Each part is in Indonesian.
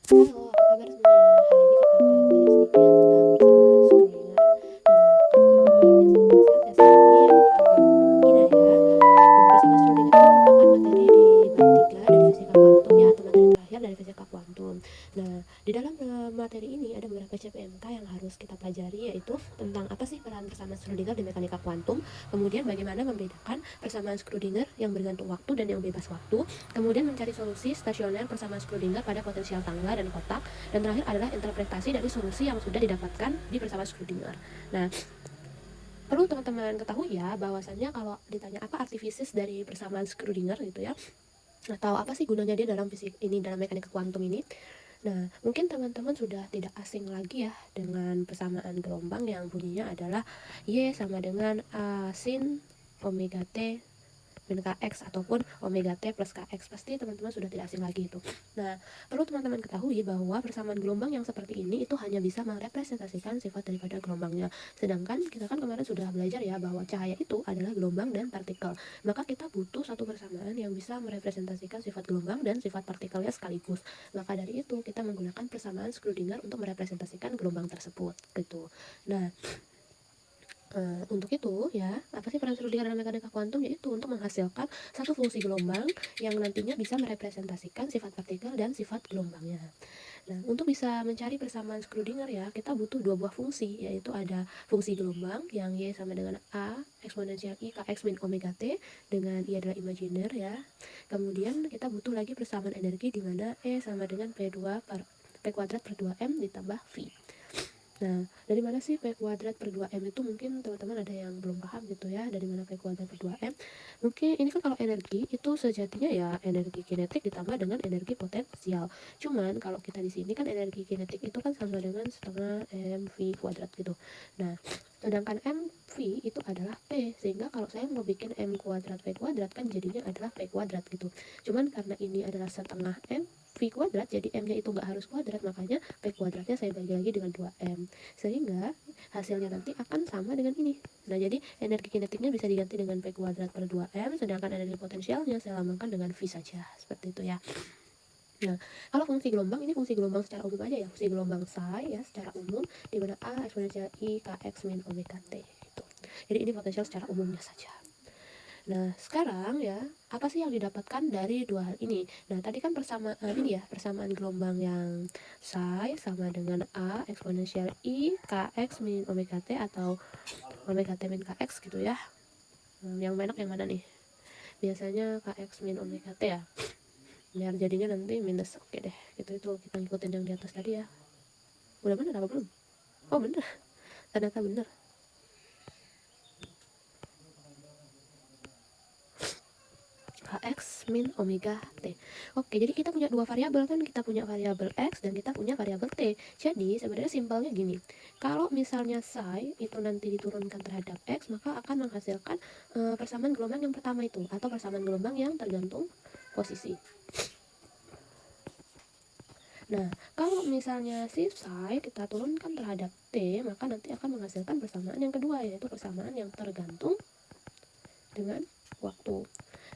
Halo, apa kabar semuanya? Hari ini kita akan belajar sedikit tentang persamaan Schrödinger. Nah, kali ini yang saya jelaskan saya sendiri yaitu Ina ya. Nah, persamaan Schrödinger ini merupakan materi di bab 3 dari fisika kuantum ya, atau materi terakhir dari fisika kuantum. Nah, di dalam materi ini ada beberapa CPMK yang harus kita pelajari, yaitu tentang apa sih peran persamaan Schrödinger di mekanika kuantum, kemudian bagaimana membedakan persamaan Schrödinger yang bergantung waktu dan yang bebas waktu, kemudian mencari solusi stasioner persamaan Schrödinger pada potensial tangga dan kotak, dan terakhir adalah interpretasi dari solusi yang sudah didapatkan di persamaan Schrödinger. Nah, perlu teman-teman ketahui ya bahwasannya kalau ditanya apa arti fisis dari persamaan Schrödinger gitu ya, atau apa sih gunanya dia dalam fisik ini, dalam mekanika kuantum ini. Nah, mungkin teman-teman sudah tidak asing lagi ya dengan persamaan gelombang yang bunyinya adalah Y sama dengan A sin omega T min Kx ataupun omega T plus Kx. Pasti teman-teman sudah tidak asing lagi itu. Nah, perlu teman-teman ketahui bahwa persamaan gelombang yang seperti ini itu hanya bisa merepresentasikan sifat daripada gelombangnya. Sedangkan kita kan kemarin sudah belajar ya bahwa cahaya itu adalah gelombang dan partikel. Maka kita butuh satu persamaan yang bisa merepresentasikan sifat gelombang dan sifat partikelnya sekaligus. Maka dari itu kita menggunakan persamaan Schrödinger untuk merepresentasikan gelombang tersebut gitu. Nah, untuk itu ya, apa sih peran Schrödinger dalam mekanika kuantum? Yaitu untuk menghasilkan satu fungsi gelombang yang nantinya bisa merepresentasikan sifat partikel dan sifat gelombangnya. Nah, untuk bisa mencari persamaan Schrödinger ya, kita butuh dua buah fungsi, yaitu ada fungsi gelombang yang Y sama dengan A eksponensial I Kx min omega T, dengan I adalah imajiner ya. Kemudian kita butuh lagi persamaan energi di mana E sama dengan P kuadrat per 2M ditambah V. Nah, dari mana sih P kuadrat per 2M itu? Mungkin teman-teman ada yang belum paham gitu ya, dari mana P kuadrat per 2M. Mungkin ini kan kalau energi itu sejatinya ya energi kinetik ditambah dengan energi potensial. Cuman kalau kita di sini kan energi kinetik itu kan sama dengan setengah mv kuadrat gitu. Nah, sedangkan mv itu adalah P, sehingga kalau saya mau bikin m kuadrat P kuadrat kan jadinya adalah P kuadrat gitu. Cuman karena ini adalah setengah m V kuadrat, jadi M nya itu nggak harus kuadrat, makanya P kuadratnya saya bagi lagi dengan 2M, sehingga hasilnya nanti akan sama dengan ini. Nah, jadi energi kinetiknya bisa diganti dengan P kuadrat per 2M, sedangkan energi potensialnya saya lambangkan dengan V saja, seperti itu ya. Nah, kalau fungsi gelombang, ini fungsi gelombang secara umum aja ya, fungsi gelombang psi ya secara umum, di mana A eksponensial I Kx min omega T gitu. Jadi ini potensial secara umumnya saja. Nah, sekarang ya, apa sih yang didapatkan dari dua hal ini? Nah, tadi kan persamaan ini ya, persamaan gelombang yang psi sama dengan A eksponensial I Kx min omega T atau omega T min Kx gitu ya. Yang enak yang mana nih? Biasanya Kx min omega T ya. Biar jadinya nanti minus. Oke deh, itu kita ngikutin yang di atas tadi ya. Udah bener apa belum? Oh, bener. Ternyata bener. Kx min omega T. Oke, jadi kita punya dua variabel kan, kita punya variabel X dan kita punya variabel T. Jadi sebenarnya simpelnya gini, kalau misalnya psi itu nanti diturunkan terhadap X, maka akan menghasilkan persamaan gelombang yang pertama itu, atau persamaan gelombang yang tergantung posisi. Nah, kalau misalnya si psi kita turunkan terhadap T, maka nanti akan menghasilkan persamaan yang kedua, yaitu persamaan yang tergantung dengan waktu.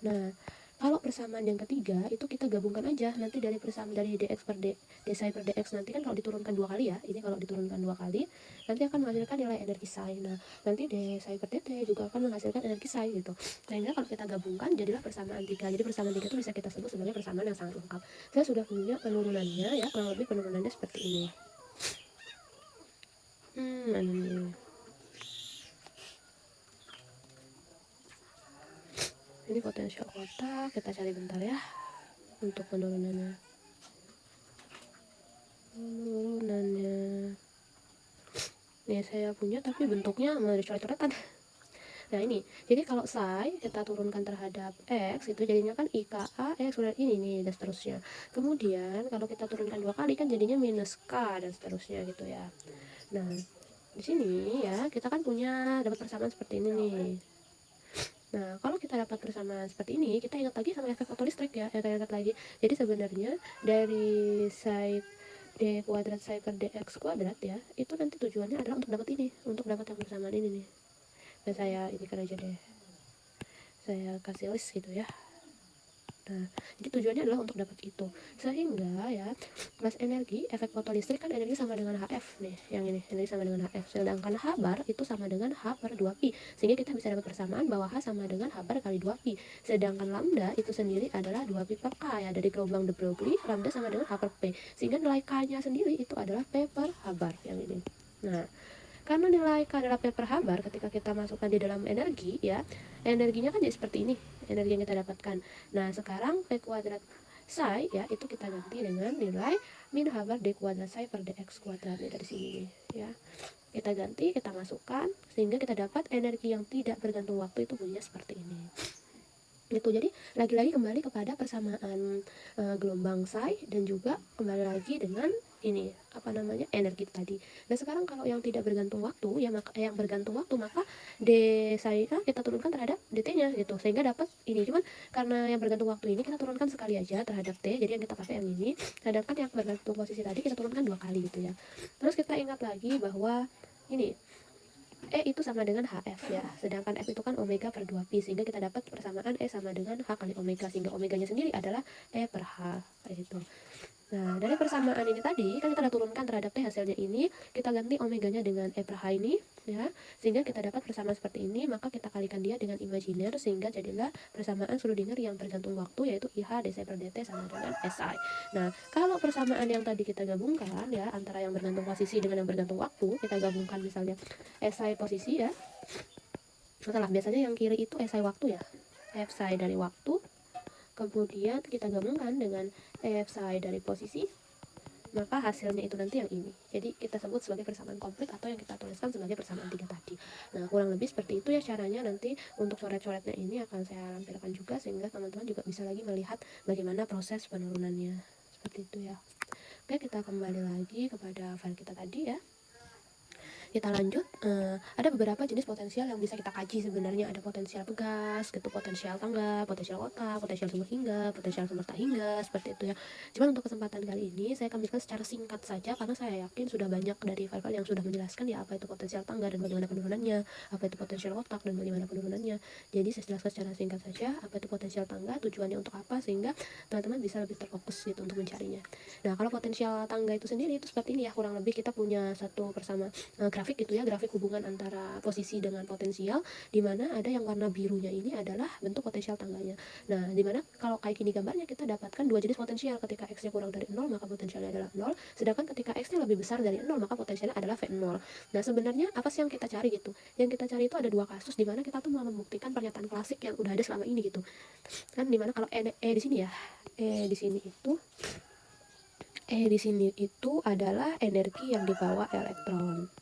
Nah, kalau persamaan yang ketiga itu kita gabungkan aja nanti dari persamaan dari dx per psi per dx, nanti kan kalau diturunkan dua kali ya, ini kalau diturunkan dua kali nanti akan menghasilkan nilai energi psi. Nah, nanti psi per dt juga akan menghasilkan energi psi gitu. Sehingga kalau kita gabungkan jadilah persamaan tiga. Jadi persamaan tiga itu bisa kita sebut sebagai persamaan yang sangat lengkap. Saya sudah punya penurunannya ya, kurang lebih penurunannya seperti ini. Ini potensial kotak, kita cari bentar ya untuk penurunannya. Nih saya punya tapi bentuknya coret-coretan. Nah ini, jadi kalau psi kita turunkan terhadap X itu jadinya kan IKA X kemudian ini nih dan seterusnya. Kemudian kalau kita turunkan dua kali kan jadinya minus K dan seterusnya gitu ya. Nah di sini ya kita kan punya dapat persamaan seperti ini nih. Nah, kalau kita dapat persamaan seperti ini, kita ingat lagi sama efek fotolistrik ya, kita ingat lagi. Jadi sebenarnya dari psi d kuadrat psi per dx kuadrat ya, itu nanti tujuannya adalah untuk dapat ini, untuk dapat yang persamaan ini nih. Dan saya ini kan aja deh, saya kasih list gitu ya. Nah, jadi tujuannya adalah untuk dapat itu. Sehingga ya, kelas energi, efek fotolistrik kan energi sama dengan HF nih, yang ini energi sama dengan HF. Sedangkan H bar itu sama dengan H per 2pi. Sehingga kita bisa dapat persamaan bahwa H sama dengan H bar kali 2pi. Sedangkan lambda itu sendiri adalah 2pi per K ya, dari gelombang de Broglie, lambda sama dengan H per P. Sehingga nilai K-nya sendiri itu adalah P per H bar yang ini. Nah, karena nilai K adalah P per H bar, ketika kita masukkan di dalam energi ya, energinya kan jadi seperti ini, energi yang kita dapatkan. Nah, sekarang P kuadrat psi ya, itu kita ganti dengan nilai min H bar D kuadrat psi per dx kuadrat dari sini ya. Kita ganti, kita masukkan, sehingga kita dapat energi yang tidak bergantung waktu itu bunyinya seperti ini. Gitu. Jadi lagi-lagi kembali kepada persamaan gelombang psi, dan juga kembali lagi dengan ini apa namanya, energi tadi. Nah, sekarang kalau yang tidak bergantung waktu ya, maka yang bergantung waktu, maka d psi kita turunkan terhadap dt-nya gitu, sehingga dapat ini. Cuman karena yang bergantung waktu ini kita turunkan sekali aja terhadap t, jadi yang kita pakai yang ini. Sedangkan yang bergantung posisi tadi kita turunkan 2 kali gitu ya. Terus kita ingat lagi bahwa ini E itu sama dengan HF ya, sedangkan F itu kan omega per 2pi, sehingga kita dapat persamaan E sama dengan H kali omega, sehingga omeganya sendiri adalah E per H, kayak gitu. Nah, dari persamaan ini tadi kan kita udah turunkan terhadap T hasilnya ini, kita ganti omeganya dengan E per H ini ya, sehingga kita dapat persamaan seperti ini. Maka kita kalikan dia dengan imajiner, sehingga jadilah persamaan Schrödinger yang bergantung waktu, yaitu IH dc per dt sama dengan SI. Nah, kalau persamaan yang tadi kita gabungkan ya, antara yang bergantung posisi dengan yang bergantung waktu, kita gabungkan misalnya SI posisi ya, setelah biasanya yang kiri itu SI waktu ya, F psi dari waktu, kemudian kita gabungkan dengan F psi dari posisi, maka hasilnya itu nanti yang ini. Jadi kita sebut sebagai persamaan komplit, atau yang kita tuliskan sebagai persamaan 3 tadi. Nah, kurang lebih seperti itu ya caranya. Nanti untuk coret-coretnya ini akan saya lampirkan juga, sehingga teman-teman juga bisa lagi melihat bagaimana proses penurunannya. Seperti itu ya. Oke, kita kembali lagi kepada file kita tadi ya. Kita lanjut, ada beberapa jenis potensial yang bisa kita kaji sebenarnya. Ada potensial pegas gitu, potensial tangga, potensial kotak, potensial sumber hingga, potensial sumber tak hingga, seperti itu ya. Cuman untuk kesempatan kali ini saya akan jelaskan secara singkat saja, karena saya yakin sudah banyak dari file-file yang sudah menjelaskan ya apa itu potensial tangga dan bagaimana penurunannya, apa itu potensial kotak dan bagaimana penurunannya. Jadi saya jelaskan secara singkat saja apa itu potensial tangga, tujuannya untuk apa, sehingga teman-teman bisa lebih terfokus gitu untuk mencarinya. Nah, kalau potensial tangga itu sendiri itu seperti ini ya, kurang lebih kita punya satu persamaan grafik gitu ya, grafik hubungan antara posisi dengan potensial, di mana ada yang warna birunya ini adalah bentuk potensial tangganya. Nah, di mana kalau kayak gini gambarnya, kita dapatkan dua jenis potensial. Ketika x-nya kurang dari 0 maka potensialnya adalah 0, sedangkan ketika x-nya lebih besar dari 0 maka potensialnya adalah V0. Nah, sebenarnya apa sih yang kita cari gitu? Yang kita cari itu ada dua kasus di mana kita tuh mau membuktikan pernyataan klasik yang udah ada selama ini gitu. Kan di mana kalau di sini ya, di sini itu adalah energi yang dibawa elektron.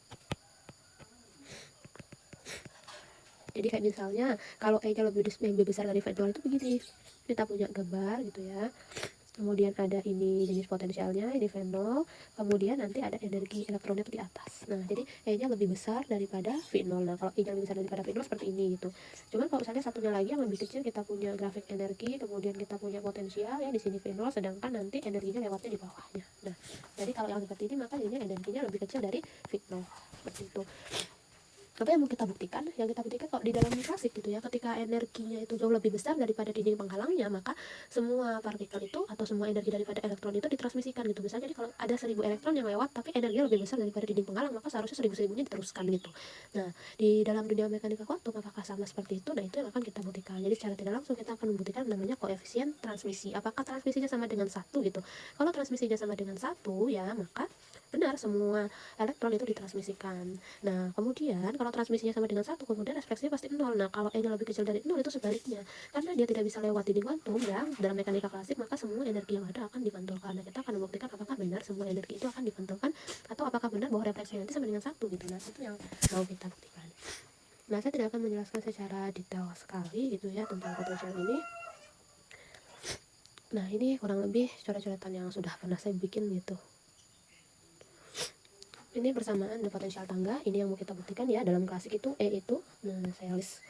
Jadi kayak misalnya kalau E-nya lebih besar dari V0 itu begini. Kita punya gambar gitu ya. Kemudian ada ini jenis potensialnya, ini V0. Kemudian nanti ada energi elektronnya itu di atas. Nah, jadi E-nya lebih besar daripada V0. Nah, kalau E-nya lebih besar daripada V0 seperti ini gitu. Cuman kalau misalnya satunya lagi yang lebih kecil, kita punya grafik energi, kemudian kita punya potensial ya di sini V0, sedangkan nanti energinya lewatnya di bawahnya. Nah, jadi kalau yang seperti ini maka jadinya energinya lebih kecil dari V0. Seperti itu. Apa yang mau kita buktikan? Yang kita buktikan kalau di dalam klasik gitu ya, ketika energinya itu jauh lebih besar daripada dinding penghalangnya, maka semua partikel itu atau semua energi daripada elektron itu ditransmisikan gitu. Misalnya jadi kalau ada 1000 elektron yang lewat tapi energinya lebih besar daripada dinding penghalang, maka seharusnya 1000-1000-nya diteruskan gitu. Nah, di dalam dunia mekanika kuantum apakah sama seperti itu? Nah, itu yang akan kita buktikan. Jadi secara tidak langsung kita akan membuktikan namanya koefisien transmisi. Apakah transmisinya sama dengan 1 gitu? Kalau transmisinya sama dengan 1 ya, maka benar semua elektron itu ditransmisikan. Nah, kemudian kalau transmisinya sama dengan 1, kemudian refleksinya pasti 0. Nah, kalau E-nya lebih kecil dari 0 itu sebaliknya. Karena dia tidak bisa lewat dinding kuantum ya, dalam mekanika klasik, maka semua energi yang ada akan dipantulkan. Nah, kita akan membuktikan apakah benar semua energi itu akan dipantulkan, atau apakah benar bahwa refleksinya nanti sama dengan 1 gitu. Nah, itu yang mau kita buktikan. Nah, saya tidak akan menjelaskan secara detail sekali gitu ya tentang potensial ini. Nah, ini kurang lebih coret-coretan yang sudah pernah saya bikin gitu. Ini persamaan potensial tangga, ini yang mau kita buktikan ya. Dalam klasik itu E itu, nah saya list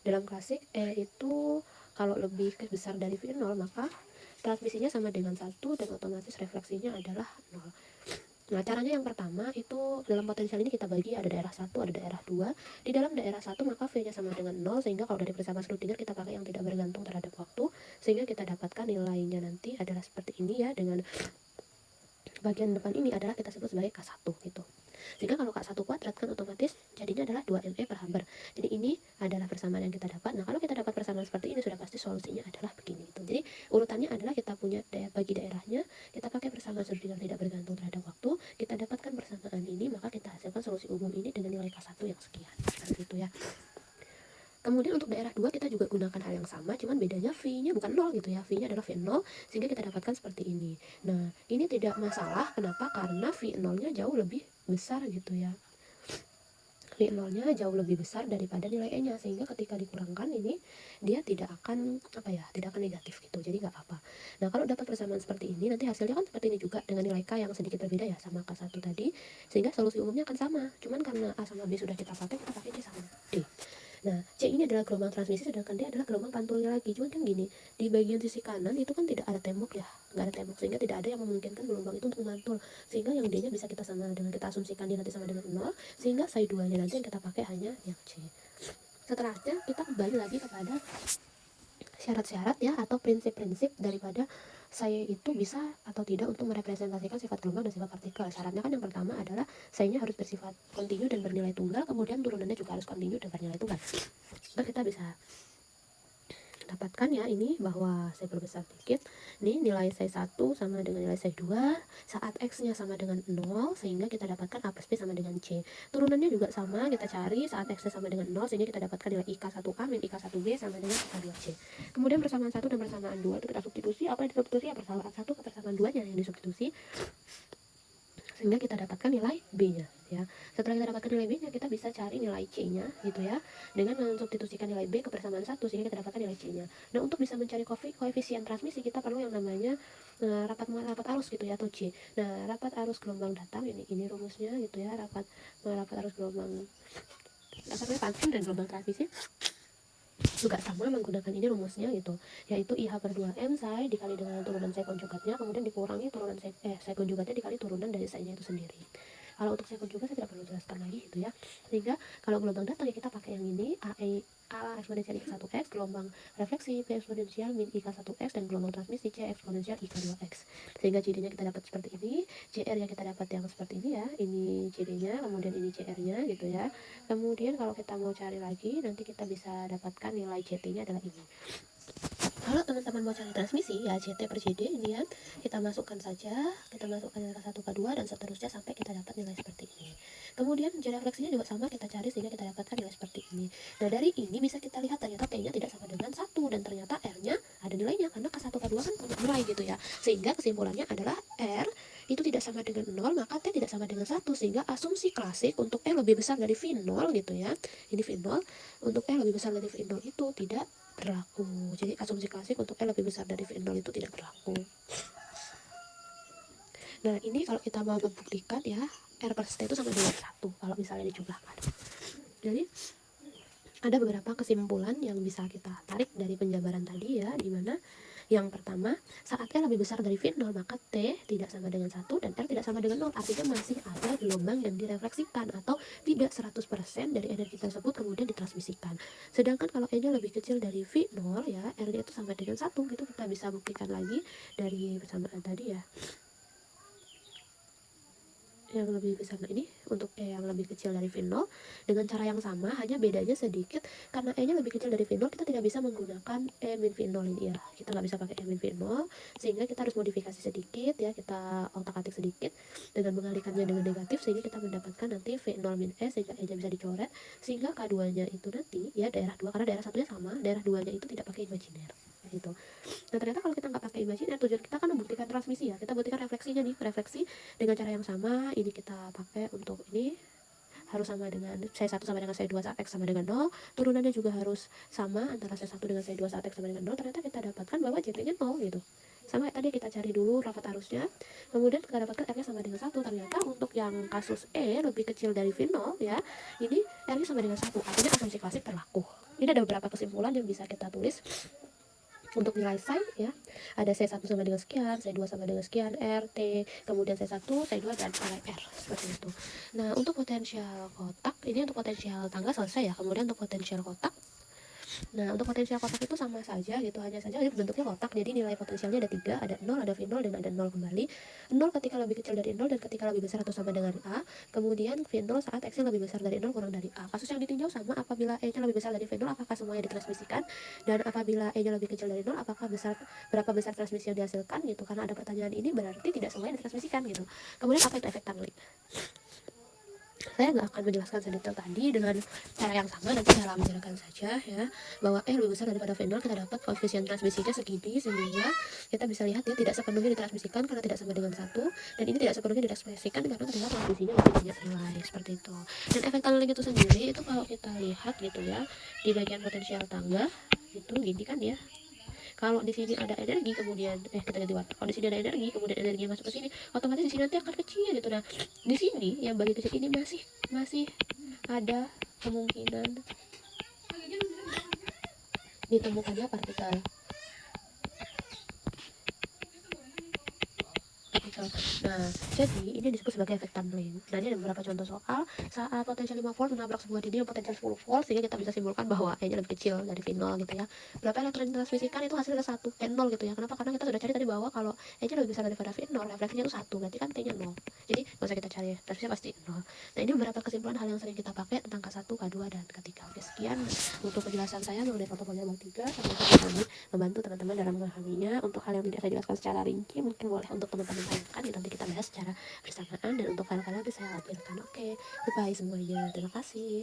dalam klasik E itu kalau lebih besar dari V0 maka transmisinya sama dengan 1 dan otomatis refleksinya adalah 0. Nah, caranya yang pertama itu dalam potensial ini kita bagi ada daerah 1, ada daerah 2. Di dalam daerah 1 maka V-nya sama dengan 0, sehingga kalau dari persamaan Schrödinger kita pakai yang tidak bergantung terhadap waktu, sehingga kita dapatkan nilainya nanti adalah seperti ini ya, dengan bagian depan ini adalah kita sebut sebagai K1 gitu. Sehingga kalau K1 kuadrat kan otomatis jadinya adalah 2ME per Haber. Jadi ini adalah persamaan yang kita dapat. Nah, kalau kita dapat persamaan seperti ini sudah pasti solusinya adalah begini itu. Jadi urutannya adalah kita punya bagi daerahnya, kita pakai persamaan Schrödinger tidak bergantung terhadap waktu, kita dapatkan persamaan ini, maka kita hasilkan solusi umum ini dengan nilai K1 yang sekian. Seperti itu ya. Kemudian untuk daerah 2 kita juga gunakan hal yang sama, cuman bedanya V-nya bukan 0 gitu ya, V-nya adalah V0, sehingga kita dapatkan seperti ini. Nah, ini tidak masalah, kenapa? Karena V0-nya jauh lebih besar gitu ya. V0-nya jauh lebih besar daripada nilai E-nya, sehingga ketika dikurangkan ini, dia tidak akan, tidak akan negatif gitu, jadi nggak apa-apa. Nah, kalau dapat persamaan seperti ini, nanti hasilnya kan seperti ini juga, dengan nilai K yang sedikit berbeda ya, sama K1 tadi, sehingga solusi umumnya akan sama, cuman karena A sama B sudah kita pakai C sama D. Nah, C ini adalah gelombang transmisi, sedangkan D adalah gelombang pantulnya lagi. Cuman kan gini, di bagian sisi kanan itu kan tidak ada tembok ya, nggak ada tembok, sehingga tidak ada yang memungkinkan gelombang itu untuk memantul, sehingga yang D nya bisa kita sama dengan, kita asumsikan dia nanti sama dengan 0, sehingga psi 2 nya nanti yang kita pakai hanya yang C. Setelahnya kita kembali lagi kepada syarat-syarat ya, atau prinsip-prinsip daripada saya itu bisa atau tidak untuk merepresentasikan sifat gelombang dan sifat partikel. Syaratnya kan yang pertama adalah saya harus bersifat kontinu dan bernilai tunggal, kemudian turunannya juga harus kontinu dan bernilai tunggal. Nah, kita bisa dapatkan ya ini bahwa saya perbesar dikit nih, nilai psi 1 sama dengan nilai psi 2 saat X nya sama dengan 0, sehingga kita dapatkan A plus B sama dengan C. Turunannya juga sama, kita cari saat X nya sama dengan 0, sehingga kita dapatkan nilai IK1A min IK1B sama dengan IK2C. Kemudian persamaan 1 dan persamaan 2 itu kita substitusi, apa yang disubstitusi ya, persamaan 1 ke persamaan 2 nya yang disubstitusi, sehingga kita dapatkan nilai B-nya ya. Setelah kita dapatkan nilai B-nya, kita bisa cari nilai C-nya gitu ya, dengan mensubstitusikan nilai B ke persamaan 1, sehingga kita dapatkan nilai C-nya. Nah, untuk bisa mencari koefisien transmisi, kita perlu yang namanya rapat arus gitu ya, atau C. Nah, rapat arus gelombang datang ini rumusnya gitu ya, rapat arus gelombang pantun dan gelombang transmisi juga sama menggunakan ini rumusnya gitu, yaitu IH per 2M psi dikali dengan turunan psi konjugatnya, kemudian dikurangi turunan psi konjugatnya dikali turunan dari psi nya itu sendiri. Kalau untuk psi konjugat saya tidak perlu jelaskan lagi gitu ya. Sehingga kalau gelombang datang ya kita pakai yang ini, A eksponensial IK1X, gelombang refleksi B eksponensial min IK1X, dan gelombang transmisi C eksponensial IK2X. Sehingga CD-nya kita dapat seperti ini, CR-nya kita dapat yang seperti ini ya, ini CD-nya, kemudian ini CR-nya gitu ya. Kemudian kalau kita mau cari lagi, nanti kita bisa dapatkan nilai CT-nya adalah ini. Kalau teman-teman mau cari transmisi ya, CT per CD ini ya, kita masukkan saja, kita masukkan K1, K2 dan seterusnya sampai kita dapat nilai seperti ini. Kemudian J refleksinya juga sama, kita cari sehingga kita dapatkan nilai seperti ini. Nah, dari ini bisa kita lihat ternyata P-nya tidak sama dengan 1, dan ternyata R-nya ada nilainya karena K1, K2 kan punya nilai gitu ya. Sehingga kesimpulannya adalah R itu tidak sama dengan 0, maka T tidak sama dengan 1, sehingga asumsi klasik untuk E lebih besar dari V0 gitu ya. Ini V0, untuk E lebih besar dari V0 itu tidak berlaku. Jadi asumsi klasik untuk E lebih besar dari V0 itu tidak berlaku. Nah, ini kalau kita mau membuktikan ya, R per T itu sama dengan 1 kalau misalnya dijumlahkan. Jadi ada beberapa kesimpulan yang bisa kita tarik dari penjabaran tadi ya, dimana yang pertama, saat E lebih besar dari V0 maka T tidak sama dengan 1 dan R tidak sama dengan 0, artinya masih ada gelombang yang direfleksikan atau tidak 100% dari energi tersebut kemudian ditransmisikan. Sedangkan kalau E nya lebih kecil dari V0 ya, R nya itu sama dengan 1, gitu kita bisa buktikan lagi dari persamaan tadi ya, yang lebih besar. Nah, ini untuk E yang lebih kecil dari V0 dengan cara yang sama, hanya bedanya sedikit karena E nya lebih kecil dari V0 kita tidak bisa menggunakan E min V0 ini ya, kita nggak bisa pakai E min V0, sehingga kita harus modifikasi sedikit ya, kita otak-atik sedikit dengan mengalihkannya dengan negatif, sehingga kita mendapatkan nanti V0 min E, sehingga E nya bisa dicoret, sehingga K2 nya itu nanti ya daerah 2, karena daerah satunya sama, daerah 2 nya itu tidak pakai imajiner gitu. Nah, ternyata kalau kita nggak pakai imajiner, tujuan kita kan membuktikan transmisi ya, kita buktikan refleksinya nih, refleksi dengan cara yang sama. Ini kita pakai untuk ini harus sama dengan psi 1 sama dengan psi 2 saat X sama dengan 0, turunannya juga harus sama antara psi 1 dengan psi 2 saat X sama dengan 0. Ternyata kita dapatkan bahwa JT nya 0 gitu. Sama tadi kita cari dulu rapat arusnya, kemudian kita dapatkan R nya sama dengan 1. Ternyata untuk yang kasus E lebih kecil dari V0 ya, ini R nya sama dengan 1, artinya asumsi klasik berlaku. Ini ada beberapa kesimpulan yang bisa kita tulis Untuk nilai psi ya, ada C1 sama dengan sekian, C2 sama dengan sekian, R, T, kemudian C1, C2 dan nilai R seperti itu. Nah, untuk potensial kotak ini untuk potensial tangga selesai ya. Kemudian untuk potensial kotak, nah untuk potensial kotak itu sama saja gitu, hanya saja ini bentuknya kotak, jadi nilai potensialnya ada 3, ada 0, ada V0 dan ada 0 kembali. 0 ketika lebih kecil dari 0 dan ketika lebih besar atau sama dengan A. Kemudian V0 saat X nya lebih besar dari 0 kurang dari A. Kasus yang ditinjau sama, apabila E nya lebih besar dari V0 apakah semuanya ditransmisikan, dan apabila E nya lebih kecil dari 0 apakah berapa besar transmisi yang dihasilkan gitu. Karena ada pertanyaan ini berarti tidak semuanya ditransmisikan gitu. Kemudian apa itu efek Tangley? Saya nggak akan menjelaskan sedetail tadi dengan cara yang sama, nanti saya menjelaskan saja ya, bahwa E lebih besar daripada V0 kita dapat koefisien transmisinya segini, sehingga kita bisa lihat dia tidak sepenuhnya ditransmisikan karena tidak sama dengan 1, dan ini tidak sepenuhnya ditransmisikan karena ternyata transmisinya masih banyak nilai seperti itu. Dan efek tunneling itu sendiri itu kalau kita lihat gitu ya, di bagian potensial tangga itu gini kan ya, kalau di sini ada energi kemudian kita ganti warna, kalau di sini ada energi kemudian energi masuk ke sini, otomatis di sini nanti akan kecil gitu. Nah di sini yang bagian kecil ini masih ada kemungkinan ditemukannya partikel. Nah, jadi ini disebut sebagai efek tunneling. Nah, ini ada beberapa contoh soal saat potensial 5 volt menabrak sebuah dinding yang potensial 10 volt, sehingga kita bisa simpulkan bahwa E-nya lebih kecil dari V0 gitu ya. Berapa elektron yang ditransmisikan itu hasilnya 1, N0 gitu ya. Kenapa? Karena kita sudah cari tadi bahwa kalau E-nya lebih besar daripada V0, refleksinya itu 1, berarti kan T-nya 0. Jadi, nggak usah kita cari, transmisinya pasti 0. Nah, ini beberapa kesimpulan hal yang sering kita pakai tentang K1, K2, dan K3. Oke, sekian untuk penjelasan saya mengenai protokolnya Bang 3. Semoga kami membantu teman-teman dalam memahaminya. Untuk hal yang tidak saya jelaskan secara rinci, mungkin boleh untuk teman-teman tanyakan, nanti kita bahas secara bersamaan, dan untuk file-file nanti saya lampirkan. Oke, bye semuanya, terima kasih.